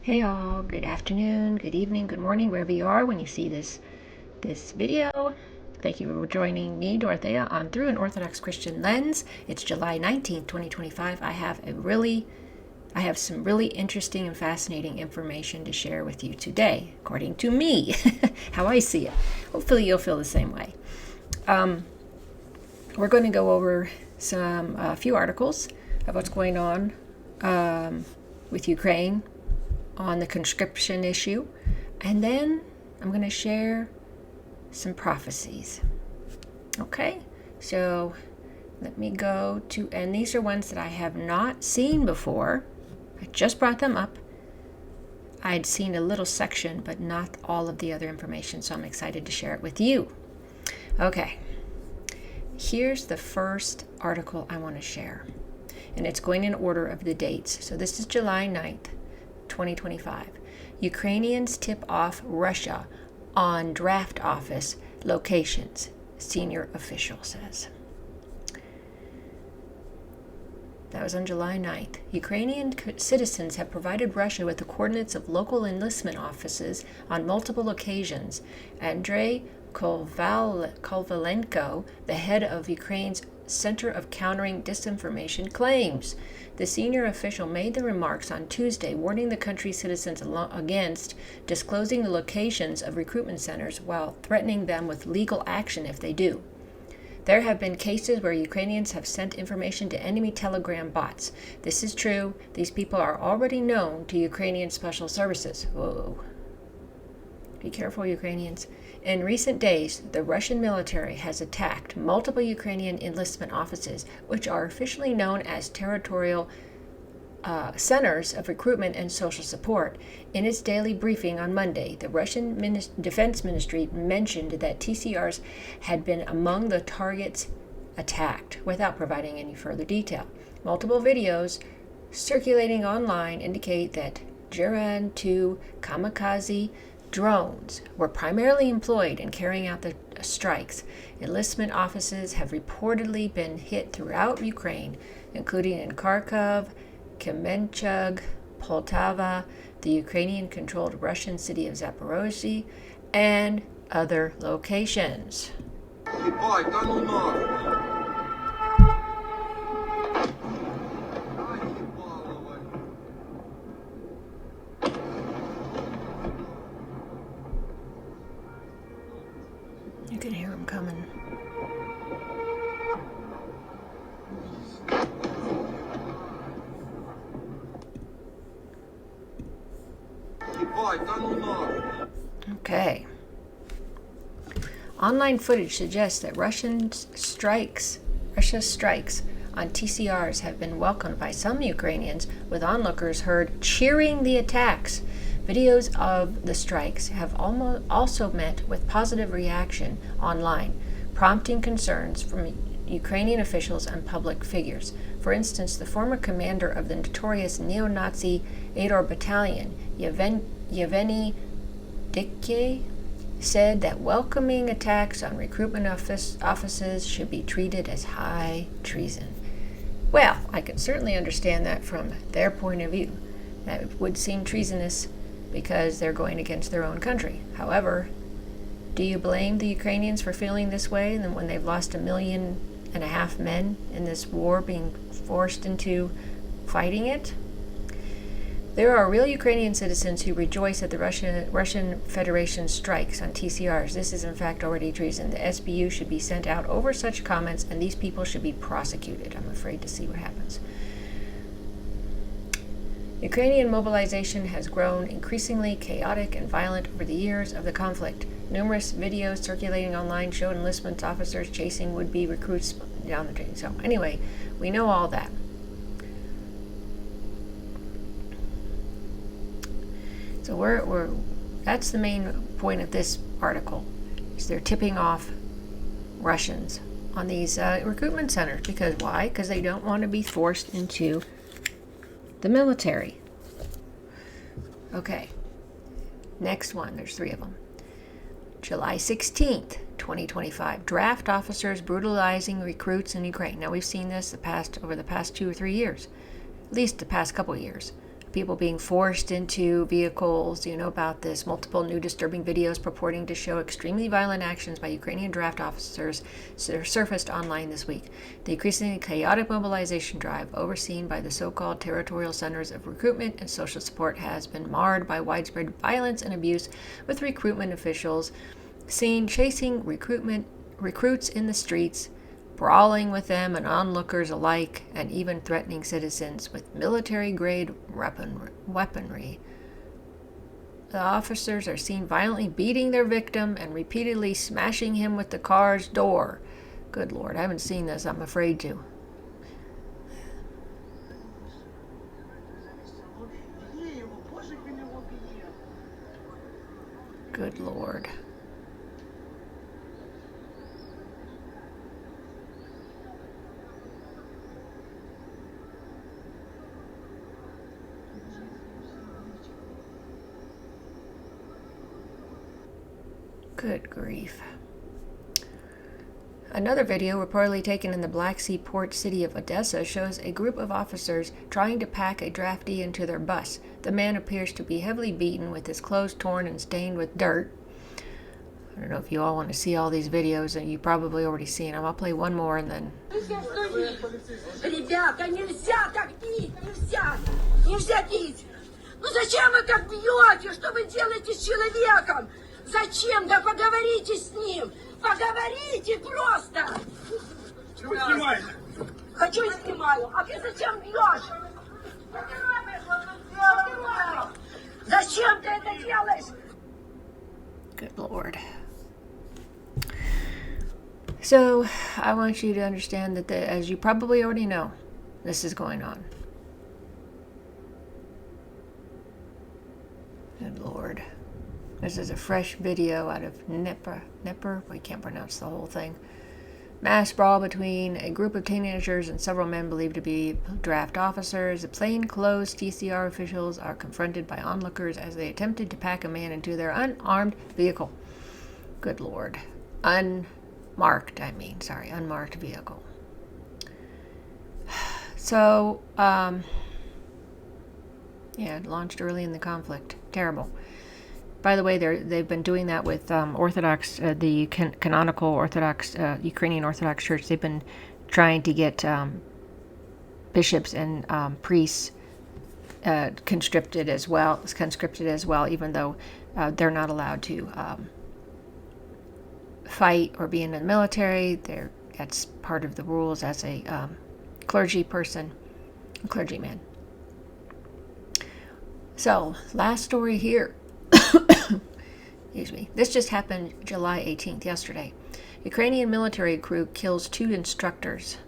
Hey all, good afternoon, good evening, good morning, wherever you are when you see this video. Thank you for joining me, Dorothea, on Through an Orthodox Christian Lens. It's July 19th, 2025. I have some really interesting and fascinating information to share with you today, according to me, how I see it. Hopefully you'll feel the same way. We're going to go over a few articles of what's going on with Ukraine on the conscription issue, and then I'm going to share some prophecies. Okay, so let me go to, and these are ones that I have not seen before. I just brought them up. I'd seen a little section, but not all of the other information, so I'm excited to share it with you. Okay, here's the first article I want to share, and it's going in order of the dates. So this is July 9th, 2025. Ukrainians tip off Russia on draft office locations, senior official says. That was on July 9th. Ukrainian citizens have provided Russia with the coordinates of local enlistment offices on multiple occasions. Andrei Kovalenko, the head of Ukraine's Center of Countering Disinformation, claims. The senior official made the remarks on Tuesday, warning the country's citizens against disclosing the locations of recruitment centers while threatening them with legal action if they do. There have been cases where Ukrainians have sent information to enemy Telegram bots. This is true. These people are already known to Ukrainian special services. Whoa. Be careful, Ukrainians. In recent days, the Russian military has attacked multiple Ukrainian enlistment offices, which are officially known as territorial centers of recruitment and social support. In its daily briefing on Monday, the Russian Defense Ministry mentioned that TCRs had been among the targets attacked, without providing any further detail. Multiple videos circulating online indicate that Jiran 2 kamikaze drones were primarily employed in carrying out the strikes. Enlistment offices have reportedly been hit throughout Ukraine, including in Kharkov, Kremenchug, Poltava, the Ukrainian-controlled Russian city of Zaporozhye, and other locations. You can hear them coming. Okay. Online footage suggests that Russia's strikes on TCRs have been welcomed by some Ukrainians, with onlookers heard cheering the attacks. Videos of the strikes have also met with positive reaction online, prompting concerns from Ukrainian officials and public figures. For instance, the former commander of the notorious neo-Nazi Ador Battalion, Yevgeny Dikye, said that welcoming attacks on recruitment offices should be treated as high treason. Well, I can certainly understand that from their point of view. That would seem treasonous because they're going against their own country. However, do you blame the Ukrainians for feeling this way and then when they've lost 1.5 million men in this war, being forced into fighting it? There are real Ukrainian citizens who rejoice at the Russian Federation strikes on TCRs. This is in fact already treason. The SBU should be sent out over such comments, and these people should be prosecuted. I'm afraid to see what happens. Ukrainian mobilization has grown increasingly chaotic and violent over the years of the conflict. Numerous videos circulating online show enlistment officers chasing would-be recruits down the drain. So anyway, we know all that. So that's the main point of this article, is they're tipping off Russians on these recruitment centers. Because why? Because they don't want to be forced into the military. Okay, next one, there's 3 of them. July 16th, 2025, draft officers brutalizing recruits in Ukraine. Now we've seen this over the past 2 or 3 years, at least the past couple of years. people being forced into vehicles. You know about this. Multiple new disturbing videos purporting to show extremely violent actions by Ukrainian draft officers surfaced online this week. The increasingly chaotic mobilization drive, overseen by the so-called territorial centers of recruitment and social support, has been marred by widespread violence and abuse, with recruitment officials seen chasing recruits in the streets, brawling with them and onlookers alike, and even threatening citizens with military-grade weaponry. The officers are seen violently beating their victim and repeatedly smashing him with the car's door. Good Lord, I haven't seen this. I'm afraid to. Good Lord. Good grief. Another video reportedly taken in the Black Sea port city of Odessa shows a group of officers trying to pack a draftee into their bus. The man appears to be heavily beaten, with his clothes torn and stained with dirt. I don't know if you all want to see all these videos, and you've probably already seen them. I'll play one more and then... Ребята, нельзя так бить! Нельзя! Нельзя бить! Ну зачем вы так бьете? Что вы делаете с человеком? Зачем? Да поговорите с ним! Поговорите просто! Чего снимаете? Хочу и снимаю. А ты зачем бьешь? Зачем ты это делаешь? Good Lord. So, I want you to understand that, as you probably already know, this is going on. Good Lord. This is a fresh video out of Dnipro. We can't pronounce the whole thing. Mass brawl between a group of teenagers and several men believed to be draft officers. The plainclothes TCR officials are confronted by onlookers as they attempted to pack a man into their unarmed vehicle. Good Lord. Unmarked vehicle. So, it launched early in the conflict. Terrible. By the way, they've been doing that with Orthodox, the canonical Orthodox, Ukrainian Orthodox Church. They've been trying to get bishops and priests conscripted as well, even though they're not allowed to fight or be in the military. That's part of the rules as a clergyman. So, last story here. Excuse me. This just happened July 18th, yesterday. Ukrainian military recruit kills 2 instructors.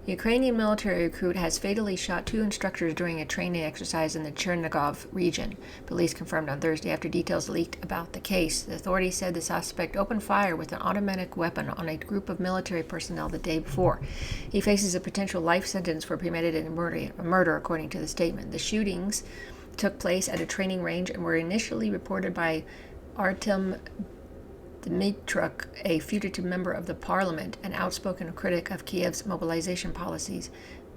Ukrainian military recruit has fatally shot 2 instructors during a training exercise in the Chernigov region. Police confirmed on Thursday after details leaked about the case. The authorities said the suspect opened fire with an automatic weapon on a group of military personnel the day before. He faces a potential life sentence for premeditated murder, according to the statement. The shootings took place at a training range and were initially reported by Artem Dmitruk, a fugitive member of the parliament, an outspoken critic of Kiev's mobilization policies.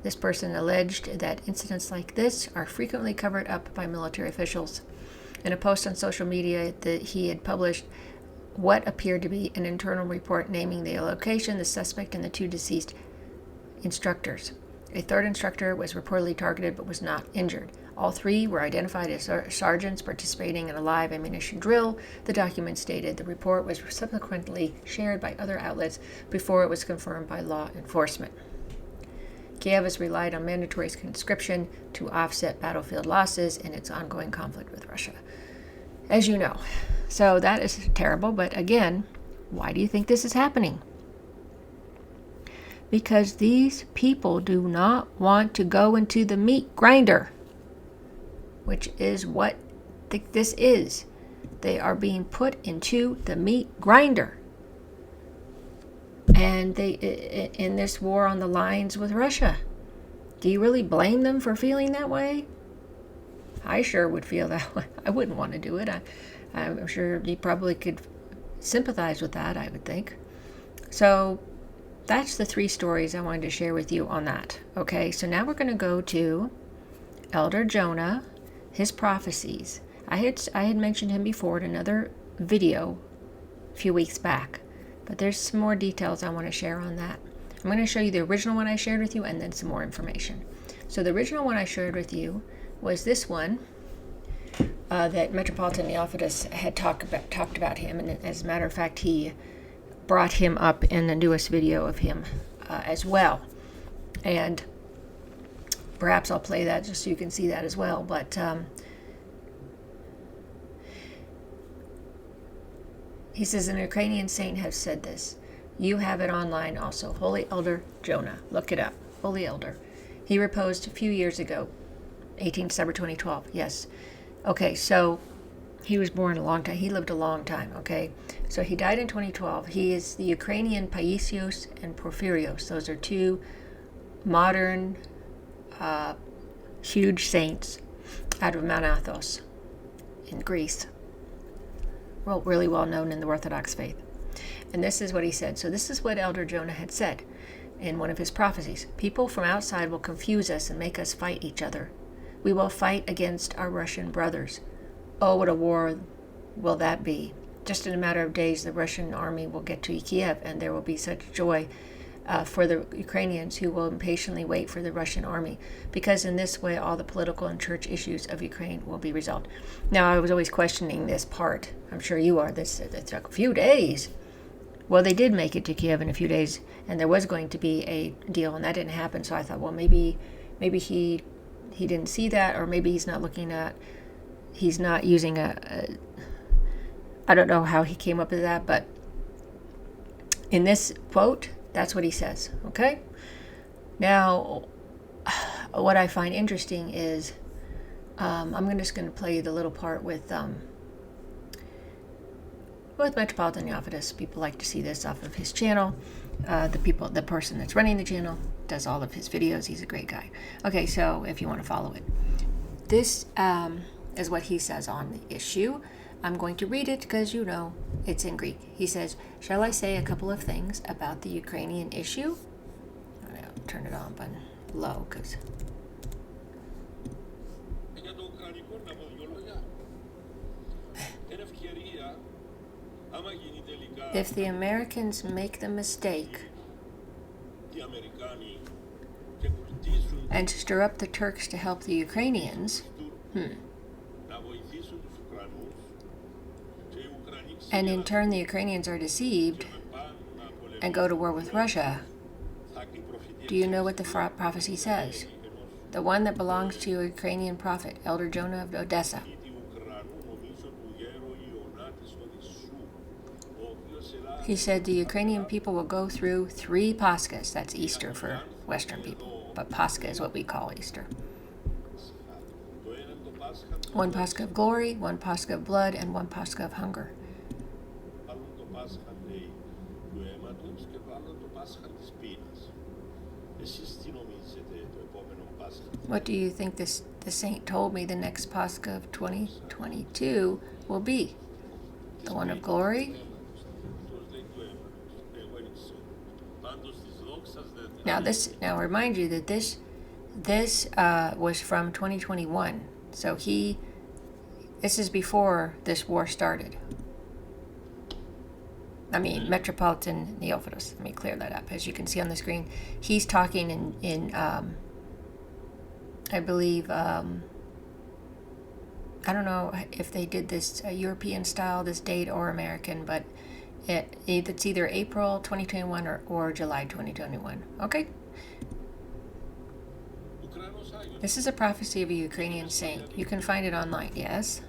This person alleged that incidents like this are frequently covered up by military officials. In a post on social media, he had published what appeared to be an internal report naming the location, the suspect, and the 2 deceased instructors. A 3rd instructor was reportedly targeted but was not injured. All 3 were identified as sergeants participating in a live ammunition drill, the document stated. The report was subsequently shared by other outlets before it was confirmed by law enforcement. Kiev has relied on mandatory conscription to offset battlefield losses in its ongoing conflict with Russia, as you know. So that is terrible, but again, why do you think this is happening? Because these people do not want to go into the meat grinder, which is what this is. They are being put into the meat grinder. And they in this war on the lines with Russia. Do you really blame them for feeling that way? I sure would feel that way. I wouldn't want to do it. I'm sure you probably could sympathize with that, I would think. So that's the 3 stories I wanted to share with you on that. Okay, so now we're going to go to Elder Jonah, his prophecies. I had mentioned him before in another video a few weeks back, but there's some more details I want to share on that. I'm going to show you the original one I shared with you and then some more information. So the original one I shared with you was this one that Metropolitan Neophytus had talked about him, and as a matter of fact, he brought him up in the newest video of him as well. And perhaps I'll play that just so you can see that as well. But he says, an Ukrainian saint has said this. You have it online also. Holy Elder Jonah. Look it up. Holy Elder. He reposed a few years ago, 18 December 2012. Yes. Okay, so he was born a long time. He lived a long time, okay? So he died in 2012. He is the Ukrainian Paisios and Porphyrios. Those are two modern, huge saints out of Mount Athos in Greece. Well, really well known in the Orthodox faith. And this is what he said. So this is what Elder Jonah had said in one of his prophecies. People from outside will confuse us and make us fight each other. We will fight against our Russian brothers. Oh, what a war will that be. Just in a matter of days, the Russian army will get to Kiev, and there will be such joy for the Ukrainians who will impatiently wait for the Russian army, because in this way, all the political and church issues of Ukraine will be resolved. Now, I was always questioning this part. I'm sure you are. This took a few days. Well, they did make it to Kiev in a few days, and there was going to be a deal, and that didn't happen. So I thought, well, maybe he didn't see that, or maybe he's not using I don't know how he came up with that, but in this quote, that's what he says, okay? Now, what I find interesting is, I'm just going to play you the little part with Metropolitan Neophytus. People like to see this off of his channel. The person that's running the channel does all of his videos. He's a great guy. Okay, so if you want to follow it. This is what he says on the issue. I'm going to read it because, it's in Greek. He says, shall I say a couple of things about the Ukrainian issue? I'll turn it on, but low, because... If the Americans make the mistake and stir up the Turks to help the Ukrainians, and in turn the Ukrainians are deceived and go to war with Russia, do you know what the prophecy says? The one that belongs to a Ukrainian prophet, Elder Jonah of Odessa. He said the Ukrainian people will go through 3 Paschas. That's Easter for Western people, but Pascha is what we call Easter. 1 Pascha of glory, 1 Pascha of blood, and 1 Pascha of hunger. What do you think the saint told me the next Pascha of 2022 will be? The one of glory? Now I remind you that this was from 2021. So this is before this war started. I mean, Metropolitan Neophytus. Let me clear that up. As you can see on the screen, he's talking in I believe, I don't know if they did this European style, this date, or American, but it's either April 2021 or July 2021. Okay? This is a prophecy of a Ukrainian saint. You can find it online, yes?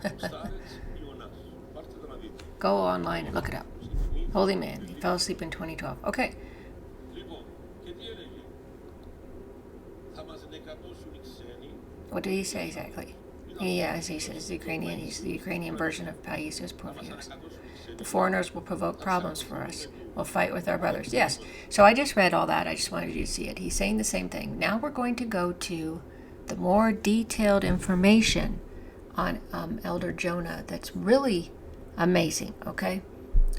Go online and look it up. Holy man, he fell asleep in 2012. Okay. What did he say exactly? As he says, he's the Ukrainian version of Paisios Porphyrios. The foreigners will provoke problems for us. We'll fight with our brothers. Yes. So I just read all that. I just wanted you to see it. He's saying the same thing. Now we're going to go to the more detailed information on Elder Jonah that's really amazing, okay?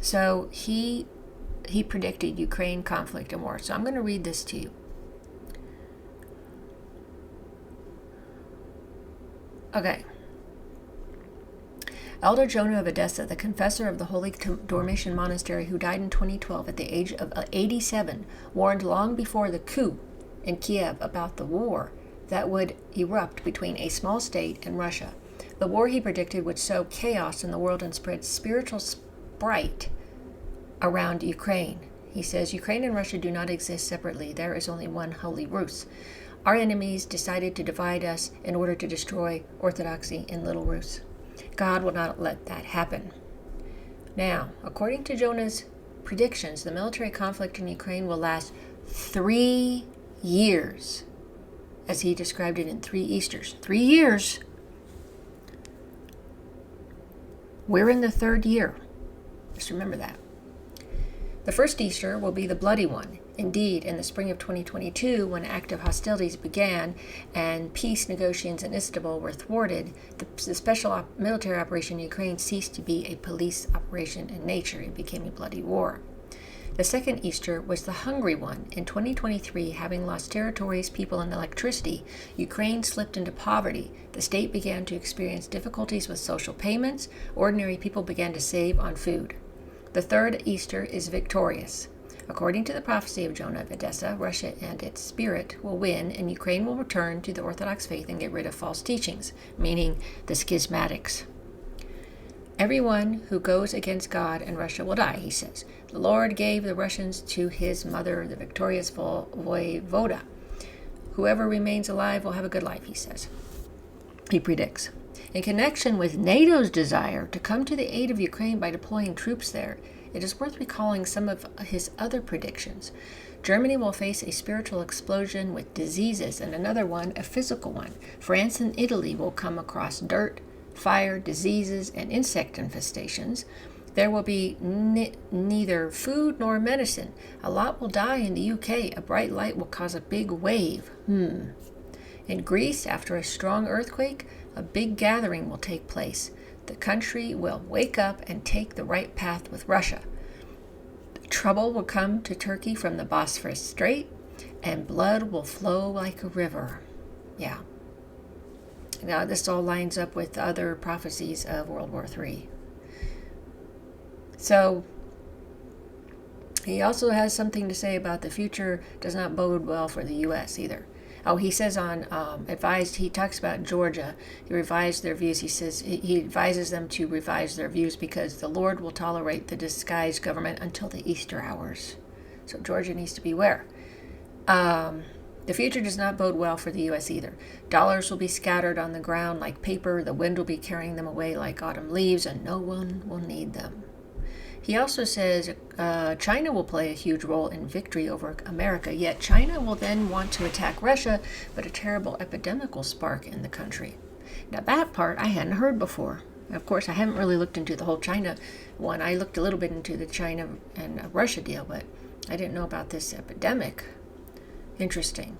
So he predicted Ukraine conflict and war. So I'm going to read this to you. Okay. Elder Jonah of Edessa, the confessor of the Holy Dormition Monastery, who died in 2012 at the age of 87, warned long before the coup in Kiev about the war that would erupt between a small state and Russia. The war, he predicted, would sow chaos in the world and spread spiritual spite around Ukraine. He says, Ukraine and Russia do not exist separately. There is only one Holy Rus. Our enemies decided to divide us in order to destroy Orthodoxy in Little Rus. God will not let that happen. Now, according to Jonah's predictions, the military conflict in Ukraine will last 3 years, as he described it in 3 Easters. 3 years. We're in the 3rd year. Just remember that. The first Easter will be the bloody one. Indeed, in the spring of 2022, when active hostilities began and peace negotiations in Istanbul were thwarted, the special military operation in Ukraine ceased to be a police operation in nature. It became a bloody war. The second Easter was the hungry one. In 2023, having lost territories, people, and electricity, Ukraine slipped into poverty. The state began to experience difficulties with social payments. Ordinary people began to save on food. The third Easter is victorious. According to the prophecy of Jonah of Edessa, Russia and its spirit will win, and Ukraine will return to the Orthodox faith and get rid of false teachings, meaning the schismatics. Everyone who goes against God and Russia will die, he says. The Lord gave the Russians to his mother, the victorious voivoda. Whoever remains alive will have a good life, he says. He predicts. In connection with NATO's desire to come to the aid of Ukraine by deploying troops there, it is worth recalling some of his other predictions. Germany will face a spiritual explosion with diseases, and another one, a physical one. France and Italy will come across dirt, fire, diseases, and insect infestations. There will be neither food nor medicine. A lot will die in the UK. A bright light will cause a big wave. In Greece, after a strong earthquake, a big gathering will take place. The country will wake up and take the right path with Russia. Trouble will come to Turkey from the Bosphorus Strait, and blood will flow like a river. Yeah. Now, this all lines up with other prophecies of World War III. So, he also has something to say about the future does not bode well for the U.S. either. Oh, he says on he talks about Georgia. He revised their views. He says he advises them to revise their views because the Lord will tolerate the disguised government until the Easter hours. So Georgia needs to beware. The future does not bode well for the U.S. either. Dollars will be scattered on the ground like paper. The wind will be carrying them away like autumn leaves, and no one will need them. He also says China will play a huge role in victory over America, yet China will then want to attack Russia, but a terrible epidemic will spark in the country. Now that part I hadn't heard before. Of course, I haven't really looked into the whole China one. I looked a little bit into the China and Russia deal, but I didn't know about this epidemic. Interesting.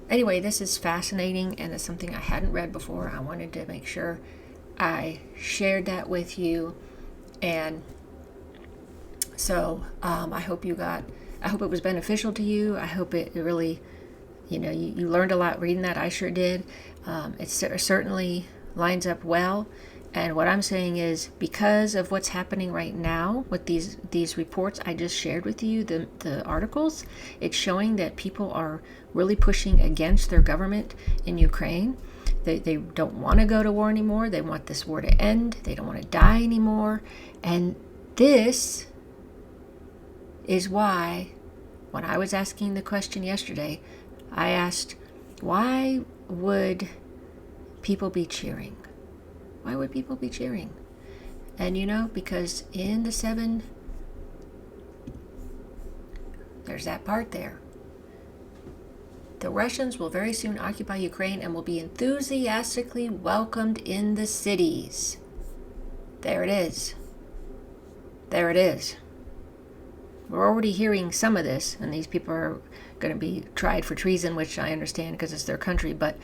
Anyway, this is fascinating, and it's something I hadn't read before. I wanted to make sure I shared that with you, and so I hope it was beneficial to you. I hope it really, you learned a lot reading that. I sure did. It certainly lines up well. And what I'm saying is, because of what's happening right now with these reports I just shared with you, the articles, it's showing that people are really pushing against their government in Ukraine. They don't want to go to war anymore. They want this war to end. They don't want to die anymore. And this is why, when I was asking the question yesterday, I asked, why would people be cheering? Why would people be cheering? And because in the 7, there's that part there. The Russians will very soon occupy Ukraine and will be enthusiastically welcomed in the cities. There it is. There it is. We're already hearing some of this, and these people are going to be tried for treason, which I understand because it's their country, but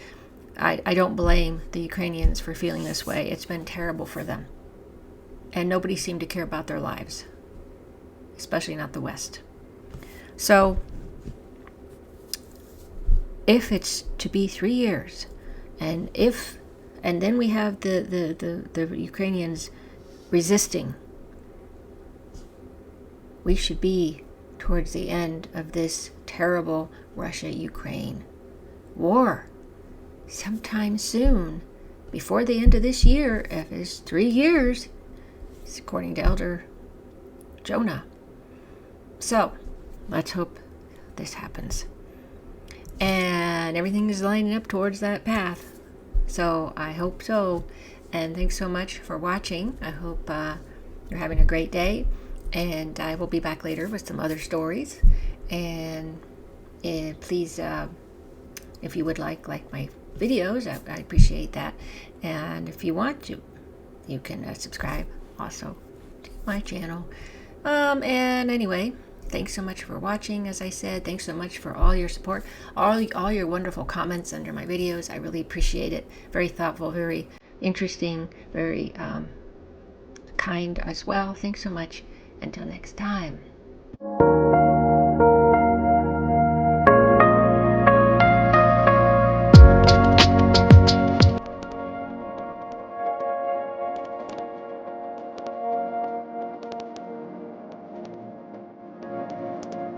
I don't blame the Ukrainians for feeling this way. It's been terrible for them. And nobody seemed to care about their lives, especially not the West. So, if it's to be 3 years, and if And then we have the Ukrainians resisting. We should be towards the end of this terrible Russia-Ukraine war sometime soon, before the end of this year, if it's 3 years, according to Elder Jonah. So let's hope this happens, and everything is lining up towards that path. So I hope so. And thanks so much for watching. I hope you're having a great day, and I will be back later with some other stories. And please, if you would like my videos, I appreciate that. And if you want to, you can subscribe also to my channel. And anyway, thanks so much for watching. As I said, thanks so much for all your support, all your wonderful comments under my videos. I really appreciate it. Very thoughtful, very interesting, very kind as well. Thanks so much. Until next time.